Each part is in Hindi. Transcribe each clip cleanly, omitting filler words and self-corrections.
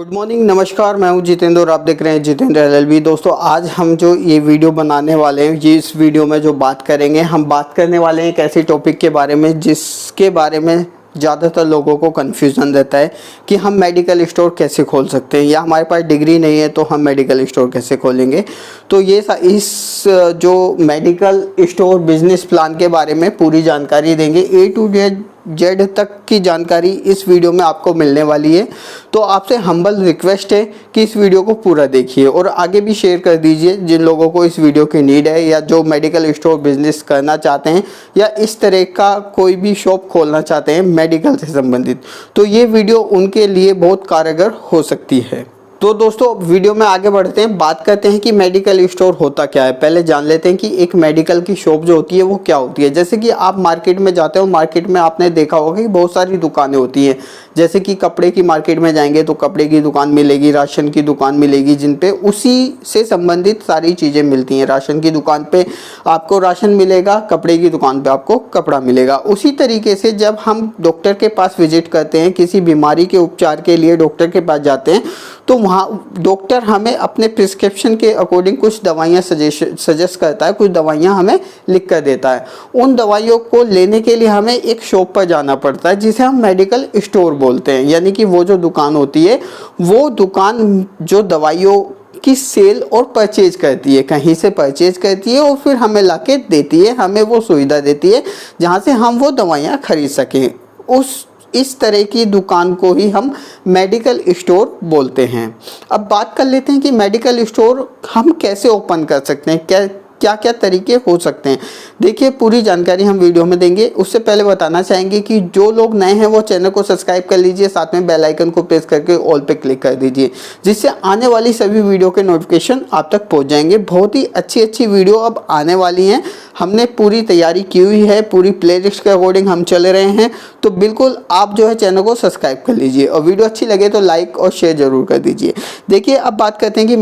गुड मॉर्निंग, नमस्कार। मैं हूं जितेंद्र और आप देख रहे हैं जितेंद्र एलएलबी। दोस्तों, आज हम जो ये वीडियो बनाने वाले हैं, ये इस वीडियो में जो बात करेंगे, हम बात करने वाले हैं एक ऐसे टॉपिक के बारे में जिसके बारे में ज़्यादातर लोगों को कन्फ्यूज़न रहता है कि हम मेडिकल स्टोर कैसे खोल सकते हैं, या हमारे पास डिग्री नहीं है तो हम मेडिकल स्टोर कैसे खोलेंगे। तो ये इस जो मेडिकल स्टोर बिजनेस प्लान के बारे में पूरी जानकारी देंगे। ए टू जेड तक की जानकारी इस वीडियो में आपको मिलने वाली है। तो आपसे हम्बल रिक्वेस्ट है कि इस वीडियो को पूरा देखिए और आगे भी शेयर कर दीजिए जिन लोगों को इस वीडियो की नीड है, या जो मेडिकल स्टोर बिजनेस करना चाहते हैं या इस तरह का कोई भी शॉप खोलना चाहते हैं मेडिकल से संबंधित। तो ये वीडियो उनके लिए बहुत कारगर हो सकती है। तो दोस्तों, वीडियो में आगे बढ़ते हैं, बात करते हैं कि मेडिकल स्टोर होता क्या है। पहले जान लेते हैं कि एक मेडिकल की शॉप जो होती है वो क्या होती है। जैसे कि आप मार्केट में जाते हो, मार्केट में आपने देखा होगा कि बहुत सारी दुकानें होती हैं। जैसे कि कपड़े की मार्केट में जाएंगे तो कपड़े की दुकान मिलेगी, राशन की दुकान मिलेगी, जिन पे उसी से संबंधित सारी चीज़ें मिलती हैं। राशन की दुकान पे आपको राशन मिलेगा, कपड़े की दुकान पे आपको कपड़ा मिलेगा। उसी तरीके से जब हम डॉक्टर के पास विजिट करते हैं, किसी बीमारी के उपचार के लिए डॉक्टर के पास जाते हैं, तो वहाँ डॉक्टर हमें अपने प्रिस्क्रिप्शन के अकॉर्डिंग कुछ दवाइयाँ सजेस्ट करता है, कुछ दवाइयाँ हमें लिख कर देता है। उन दवाइयों को लेने के लिए हमें एक शॉप पर जाना पड़ता है जिसे हम मेडिकल स्टोर बोलते हैं। यानी कि वो जो दुकान होती है, वो दुकान जो दवाइयों की सेल और परचेज करती है, कहीं से परचेज करती है और फिर हमें लाके देती है, हमें वो सुविधा देती है जहाँ से हम वो दवाइयाँ खरीद सकें। इस तरह की दुकान को ही हम मेडिकल स्टोर बोलते हैं। अब बात कर लेते हैं कि मेडिकल स्टोर हम कैसे ओपन कर सकते हैं, क्या क्या तरीके हो सकते हैं। देखिए, पूरी जानकारी हम वीडियो में देंगे। उससे पहले बताना चाहेंगे कि जो लोग नए हैं वो चैनल को सब्सक्राइब कर लीजिए, साथ में बेल आइकन को प्रेस करके ऑल पे क्लिक कर दीजिए, जिससे आने वाली सभी वीडियो के नोटिफिकेशन आप तक पहुंच जाएंगे। बहुत ही अच्छी वीडियो अब आने वाली हैं। हमने पूरी तैयारी की हुई है, पूरी प्लेलिस्ट के अकॉर्डिंग हम चल रहे हैं। तो बिल्कुल आप जो है चैनल को सब्सक्राइब कर लीजिए और वीडियो अच्छी लगे तो लाइक और शेयर जरूर कर दीजिए। देखिए, अब बात करते हैं कि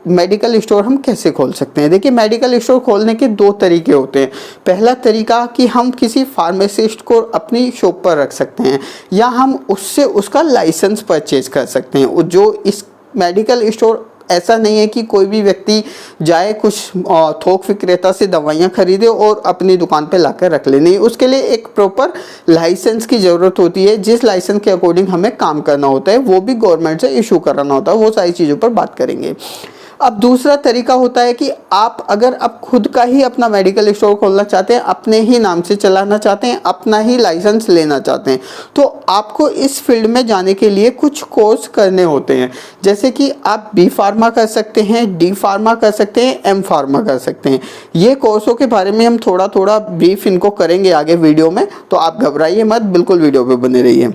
मेडिकल स्टोर हम कैसे खोल सकते हैं। देखिए, मेडिकल स्टोर खोलने के दो तरीके होते हैं। पहला तरीका कि हम किसी फार्मासिस्ट को अपनी शॉप पर रख सकते हैं, या हम उससे उसका लाइसेंस परचेज कर सकते हैं। जो इस मेडिकल स्टोर ऐसा नहीं है कि कोई भी व्यक्ति जाए कुछ थोक विक्रेता से दवाइयाँ खरीदे और अपनी दुकान पे लाकर रख ले। नहीं, उसके लिए एक प्रॉपर लाइसेंस की ज़रूरत होती है। जिस लाइसेंस के अकॉर्डिंग हमें काम करना होता है वो भी गवर्नमेंट से इशू कराना होता है। वो सारी चीज़ों पर बात करेंगे। अब दूसरा तरीका होता है कि आप अगर आप खुद का ही अपना मेडिकल स्टोर खोलना चाहते हैं, अपने ही नाम से चलाना चाहते हैं, अपना ही लाइसेंस लेना चाहते हैं, तो आपको इस फील्ड में जाने के लिए कुछ कोर्स करने होते हैं। जैसे कि आप बी फार्मा कर सकते हैं, डी फार्मा कर सकते हैं, एम फार्मा कर सकते हैं। ये कोर्सों के बारे में हम थोड़ा थोड़ा ब्रीफ इनको करेंगे आगे वीडियो में, तो आप घबराइए मत, बिल्कुल वीडियो पे बने रहिए।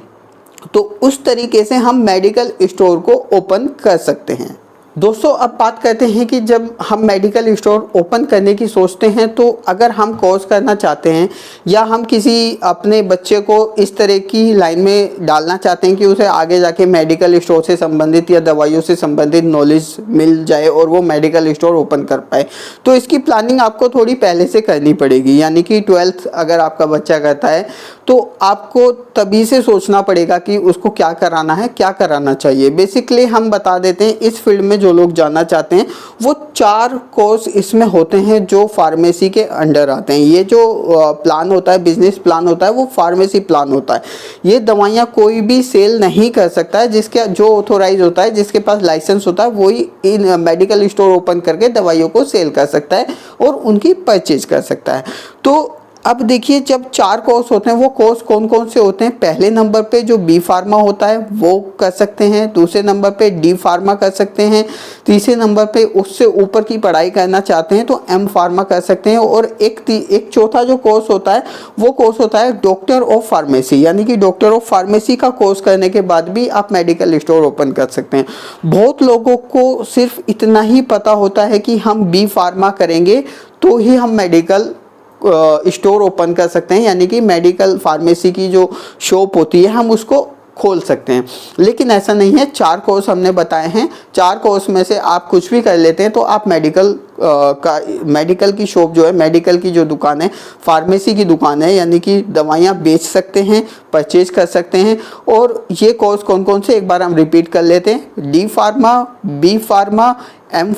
तो उस तरीके से हम मेडिकल स्टोर को ओपन कर सकते हैं। दोस्तों, अब बात करते हैं कि जब हम मेडिकल स्टोर ओपन करने की सोचते हैं, तो अगर हम कोर्स करना चाहते हैं या हम किसी अपने बच्चे को इस तरह की लाइन में डालना चाहते हैं कि उसे आगे जाके मेडिकल स्टोर से संबंधित या दवाइयों से संबंधित नॉलेज मिल जाए और वो मेडिकल स्टोर ओपन कर पाए, तो इसकी प्लानिंग आपको थोड़ी पहले से करनी पड़ेगी। यानी कि 12th अगर आपका बच्चा करता है तो आपको तभी से सोचना पड़ेगा कि उसको क्या कराना है, क्या कराना चाहिए। बेसिकली हम बता देते हैं, इस फील्ड में जो लोग जाना चाहते हैं वो 4 कोर्स इसमें होते हैं जो फार्मेसी के अंडर आते हैं। ये जो प्लान होता है, बिजनेस प्लान होता है, वो फार्मेसी प्लान होता है। ये दवाइयाँ कोई भी सेल नहीं कर सकता है। जिसके जो ऑथोराइज होता है, जिसके पास लाइसेंस होता है, वही इन मेडिकल स्टोर ओपन करके दवाइयों को सेल कर सकता है और उनकी परचेज कर सकता है। तो अब देखिए, जब 4 कोर्स होते हैं, वो कोर्स कौन कौन से होते हैं। पहले नंबर पे जो बी फार्मा होता है वो कर सकते हैं, दूसरे नंबर पे डी फार्मा कर सकते हैं, तीसरे नंबर पे उससे ऊपर की पढ़ाई करना चाहते हैं तो एम फार्मा कर सकते हैं, और एक चौथा जो कोर्स होता है वो कोर्स होता है डॉक्टर ऑफ फार्मेसी। यानी कि डॉक्टर ऑफ फार्मेसी का कोर्स करने के बाद भी आप मेडिकल स्टोर ओपन कर सकते हैं। बहुत लोगों को सिर्फ इतना ही पता होता है कि हम बी फार्मा करेंगे तो ही हम मेडिकल स्टोर ओपन कर सकते हैं, यानी कि मेडिकल फार्मेसी की जो शॉप होती है हम उसको खोल सकते हैं। लेकिन ऐसा नहीं है। 4 कोर्स हमने बताए हैं, 4 कोर्स में से आप कुछ भी कर लेते हैं तो आप मेडिकल का मेडिकल की शॉप जो है, मेडिकल की जो दुकान है, फार्मेसी की दुकान है, यानी कि दवाइयाँ बेच सकते हैं, परचेज कर सकते हैं। और ये कोर्स कौन कौन से एक बार हम रिपीट कर लेते हैं। D pharma, B pharma, M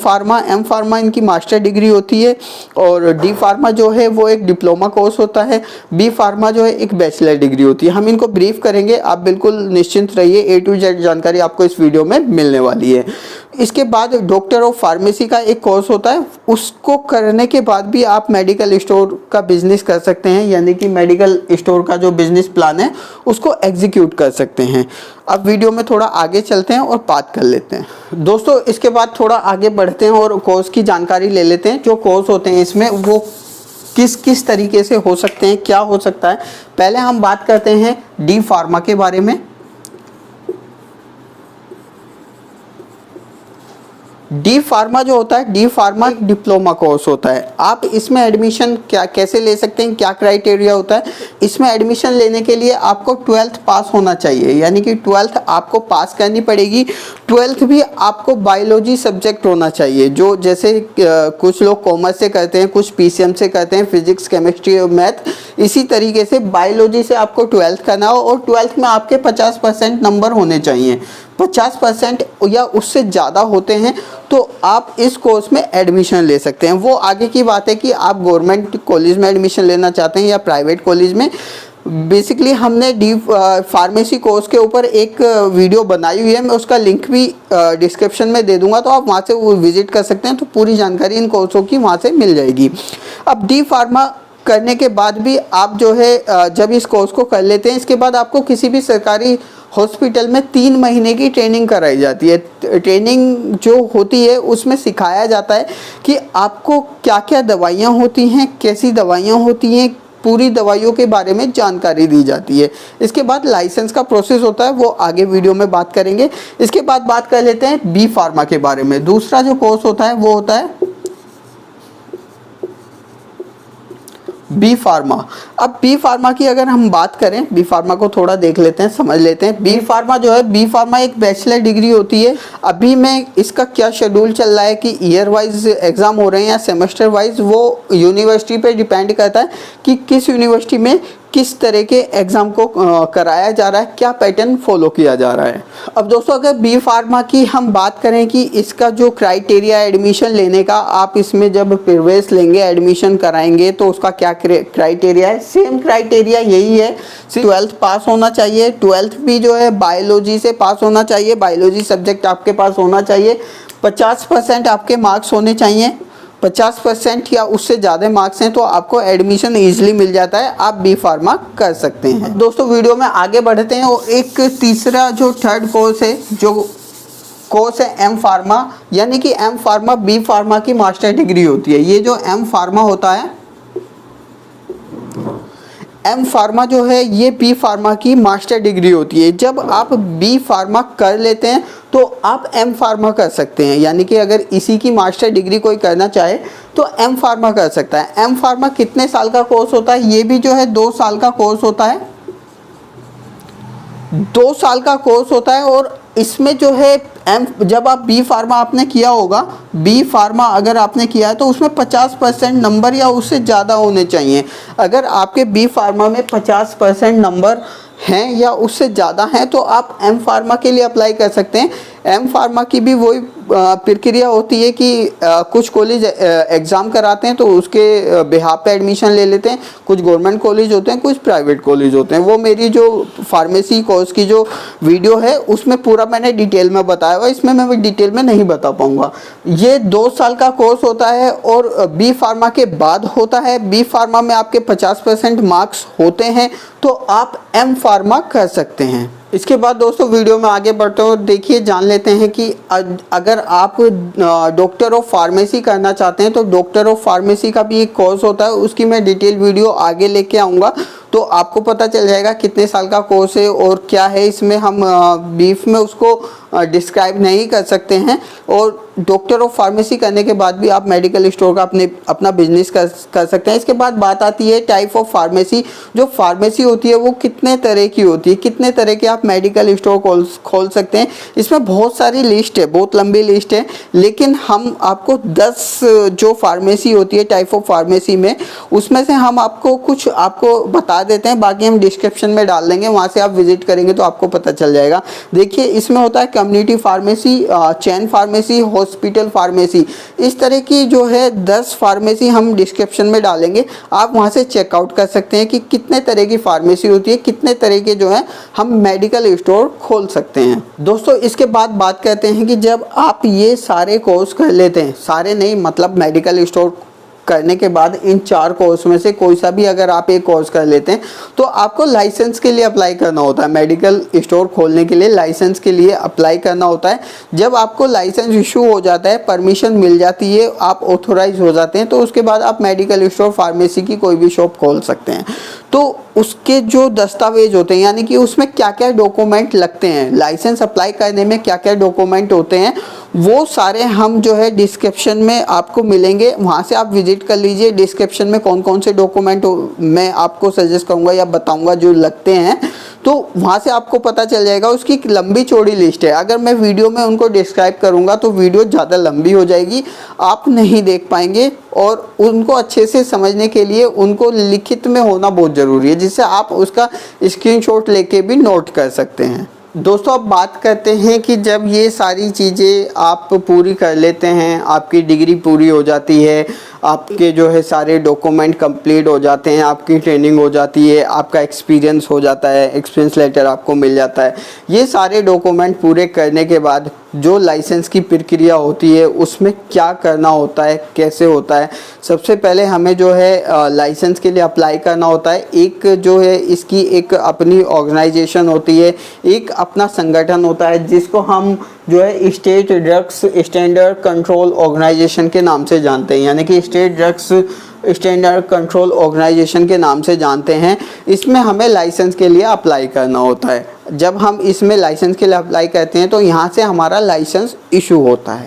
pharma इनकी मास्टर डिग्री होती है, और डी फार्मा जो है वो एक डिप्लोमा कोर्स होता है, बी फार्मा जो है एक बैचलर डिग्री होती है। हम इनको ब्रीफ करेंगे, आप बिल्कुल निश्चिंत रहिए, A to Z जानकारी आपको इस वीडियो में मिलने वाली है। इसके बाद डॉक्टर ऑफ फार्मेसी का एक कोर्स होता है, उसको करने के बाद भी आप मेडिकल स्टोर का बिजनेस कर सकते हैं, यानी कि मेडिकल स्टोर का जो बिजनेस प्लान है उसको एग्जीक्यूट कर सकते हैं। अब वीडियो में थोड़ा आगे चलते हैं और बात कर लेते हैं दोस्तों। इसके बाद थोड़ा आगे बढ़ते हैं और कोर्स की जानकारी ले लेते हैं। जो कोर्स होते हैं इसमें वो किस किस तरीके से हो सकते हैं, क्या हो सकता है। पहले हम बात करते हैं डी फार्मा के बारे में। डी फार्मा जो होता है, डी फार्मा एक डिप्लोमा कोर्स होता है। आप इसमें एडमिशन कैसे ले सकते हैं, क्या क्राइटेरिया होता है। इसमें एडमिशन लेने के लिए आपको 12th पास होना चाहिए, यानी कि 12th आपको पास करनी पड़ेगी। 12th भी आपको बायोलॉजी सब्जेक्ट होना चाहिए, जो जैसे कुछ लोग कॉमर्स से करते हैं, कुछ PCM से करते हैं, फिजिक्स, केमिस्ट्री और मैथ। इसी तरीके से बायोलॉजी से आपको 12th करना हो, और 12th में आपके 50% नंबर होने चाहिए। 50% या उससे ज़्यादा होते हैं तो आप इस कोर्स में एडमिशन ले सकते हैं। वो आगे की बात है कि आप गवर्नमेंट कॉलेज में एडमिशन लेना चाहते हैं या प्राइवेट कॉलेज में। बेसिकली हमने डी फार्मेसी कोर्स के ऊपर एक वीडियो बनाई हुई है, मैं उसका लिंक भी डिस्क्रिप्शन में दे दूंगा, तो आप वहाँ से वो विजिट कर सकते हैं। तो पूरी जानकारी इन कोर्सों की वहाँ से मिल जाएगी। अब डी फार्मा करने के बाद भी आप जो है जब इस कोर्स को कर लेते हैं, इसके बाद आपको किसी भी सरकारी हॉस्पिटल में 3 महीने की ट्रेनिंग कराई जाती है। ट्रेनिंग जो होती है उसमें सिखाया जाता है कि आपको क्या क्या दवाइयाँ होती हैं, कैसी दवाइयाँ होती हैं, पूरी दवाइयों के बारे में जानकारी दी जाती है। इसके बाद लाइसेंस का प्रोसेस होता है, वो आगे वीडियो में बात करेंगे। इसके बाद बात कर लेते हैं बी फार्मा के बारे में। दूसरा जो कोर्स होता है वो होता है बी फार्मा। अब बी फार्मा की अगर हम बात करें, बी फार्मा को थोड़ा देख लेते हैं, समझ लेते हैं। बी फार्मा जो है, बी फार्मा एक बैचलर डिग्री होती है। अभी मैं इसका क्या शेड्यूल चल रहा है कि ईयर वाइज एग्जाम हो रहे हैं या सेमेस्टर वाइज, वो यूनिवर्सिटी पे डिपेंड करता है कि किस यूनिवर्सिटी में किस तरह के एग्ज़ाम को कराया जा रहा है, क्या पैटर्न फॉलो किया जा रहा है। अब दोस्तों अगर बी फार्मा की हम बात करें कि इसका जो क्राइटेरिया एडमिशन लेने का, आप इसमें जब प्रवेश लेंगे, एडमिशन कराएंगे, तो उसका क्या क्राइटेरिया है। सेम क्राइटेरिया यही है, 12th पास होना चाहिए। 12th भी जो है बायोलॉजी से पास होना चाहिए, बायोलॉजी सब्जेक्ट आपके पास होना चाहिए। 50% आपके मार्क्स होने चाहिए। 50% या उससे ज़्यादा मार्क्स हैं तो आपको एडमिशन ईजिली मिल जाता है, आप बी फार्मा कर सकते हैं। दोस्तों वीडियो में आगे बढ़ते हैं और एक तीसरा जो थर्ड कोर्स है, जो कोर्स है एम फार्मा, यानी कि एम फार्मा बी फार्मा की मास्टर डिग्री होती है। ये जो एम फार्मा होता है, एम फार्मा जो है ये बी फार्मा की मास्टर डिग्री होती है। जब आप बी फार्मा कर लेते हैं तो आप एम फार्मा कर सकते हैं, यानी कि अगर इसी की मास्टर डिग्री कोई करना चाहे तो एम फार्मा कर सकता है। एम फार्मा कितने साल का कोर्स होता है, ये भी जो है 2 साल का कोर्स होता है। 2 साल का कोर्स होता है और इसमें जो है जब आप बी फार्मा आपने किया होगा, बी फार्मा अगर आपने किया है तो उसमें 50% नंबर या उससे ज़्यादा होने चाहिए। अगर आपके बी फार्मा में 50% नंबर हैं या उससे ज़्यादा हैं तो आप एम फार्मा के लिए अप्लाई कर सकते हैं। एम फार्मा की भी वही प्रक्रिया होती है कि कुछ कॉलेज एग्ज़ाम कराते हैं तो उसके बिहाफ पे एडमिशन ले लेते हैं। कुछ गवर्नमेंट कॉलेज होते हैं, कुछ प्राइवेट कॉलेज होते हैं। वो मेरी जो फार्मेसी कोर्स की जो वीडियो है उसमें पूरा मैंने डिटेल में बताया हुआ, इसमें मैं डिटेल में नहीं बता पाऊँगा। ये 2 साल का कोर्स होता है और बी फार्मा के बाद होता है। बी फार्मा में आपके 50% मार्क्स होते हैं तो आप एम फार्मा कर सकते हैं। इसके बाद दोस्तों वीडियो में आगे बढ़ते हो, देखिए जान लेते हैं कि अगर आप डॉक्टर ऑफ फार्मेसी करना चाहते हैं तो डॉक्टर ऑफ फार्मेसी का भी एक कोर्स होता है, उसकी मैं डिटेल वीडियो आगे लेके आऊँगा तो आपको पता चल जाएगा कितने साल का कोर्स है और क्या है। इसमें हम बीफ में उसको डिस्क्राइब नहीं कर सकते हैं और डॉक्टर ऑफ फार्मेसी करने के बाद भी आप मेडिकल स्टोर का अपना बिजनेस कर सकते हैं। इसके बाद बात आती है टाइप ऑफ फार्मेसी। जो फार्मेसी होती है वो कितने तरह की होती है, कितने तरह के आप मेडिकल स्टोर खोल सकते हैं। इसमें बहुत सारी लिस्ट है, बहुत लंबी लिस्ट है, लेकिन हम आपको 10 जो फार्मेसी होती है टाइप ऑफ फार्मेसी में, उसमें से हम आपको बता देते हैं, बाकी हम डिस्क्रिप्शन में डाल देंगे, वहाँ से आप विजिट करेंगे तो आपको पता चल जाएगा। देखिए इसमें होता है कम्युनिटी फार्मेसी, चैन फार्मेसी, हॉस्पिटल फार्मेसी। इस तरह की जो है 10 फार्मेसी हम डिस्क्रिप्शन में डालेंगे, आप वहाँ से चेकआउट कर सकते हैं कि कितने तरह की फार्मेसी होती है, कितने तरह के जो है हम मेडिकल स्टोर खोल सकते हैं। दोस्तों इसके बाद बात करते हैं कि जब आप ये सारे कोर्स कर लेते हैं, सारे नहीं मतलब मेडिकल स्टोर करने के बाद इन 4 कोर्स में से कोई सा भी अगर आप एक कोर्स कर लेते हैं तो आपको लाइसेंस के लिए अप्लाई करना होता है। मेडिकल स्टोर खोलने के लिए लाइसेंस के लिए अप्लाई करना होता है। जब आपको लाइसेंस इशू हो जाता है, परमिशन मिल जाती है, आप ऑथोराइज हो जाते हैं, तो उसके बाद आप मेडिकल स्टोर फार्मेसी की कोई भी शॉप खोल सकते हैं। तो उसके जो दस्तावेज होते हैं, यानी कि उसमें क्या क्या डॉक्यूमेंट लगते हैं, लाइसेंस अप्लाई करने में क्या क्या डॉक्यूमेंट होते हैं, वो सारे हम जो है डिस्क्रिप्शन में आपको मिलेंगे, वहाँ से आप विजिट कर लीजिए। डिस्क्रिप्शन में कौन कौन से डॉक्यूमेंट मैं आपको सजेस्ट करूँगा या बताऊँगा जो लगते हैं, तो वहाँ से आपको पता चल जाएगा। उसकी एक लंबी चौड़ी लिस्ट है, अगर मैं वीडियो में उनको डिस्क्राइब करूँगा तो वीडियो ज़्यादा लंबी हो जाएगी, आप नहीं देख पाएंगे, और उनको अच्छे से समझने के लिए उनको लिखित में होना बहुत ज़रूरी है, जिससे आप उसका स्क्रीनशॉट लेके भी नोट कर सकते हैं। दोस्तों अब बात करते हैं कि जब ये सारी चीज़ें आप पूरी कर लेते हैं, आपकी डिग्री पूरी हो जाती है, आपके जो है सारे डॉक्यूमेंट कंप्लीट हो जाते हैं, आपकी ट्रेनिंग हो जाती है, आपका एक्सपीरियंस हो जाता है, एक्सपीरियंस लेटर आपको मिल जाता है, ये सारे डॉक्यूमेंट पूरे करने के बाद जो लाइसेंस की प्रक्रिया होती है उसमें क्या करना होता है, कैसे होता है। सबसे पहले हमें जो है लाइसेंस के लिए अप्लाई करना होता है। एक जो है इसकी एक अपनी ऑर्गेनाइजेशन होती है, एक अपना संगठन होता है जिसको हम जो है state drugs standard control organisation के नाम से जानते हैं, यानी कि state drugs standard control organisation के नाम से जानते हैं। इसमें हमें लाइसेंस के लिए अप्लाई करना होता है। जब हम इसमें लाइसेंस के लिए अप्लाई करते हैं तो यहाँ से हमारा लाइसेंस इशू होता है।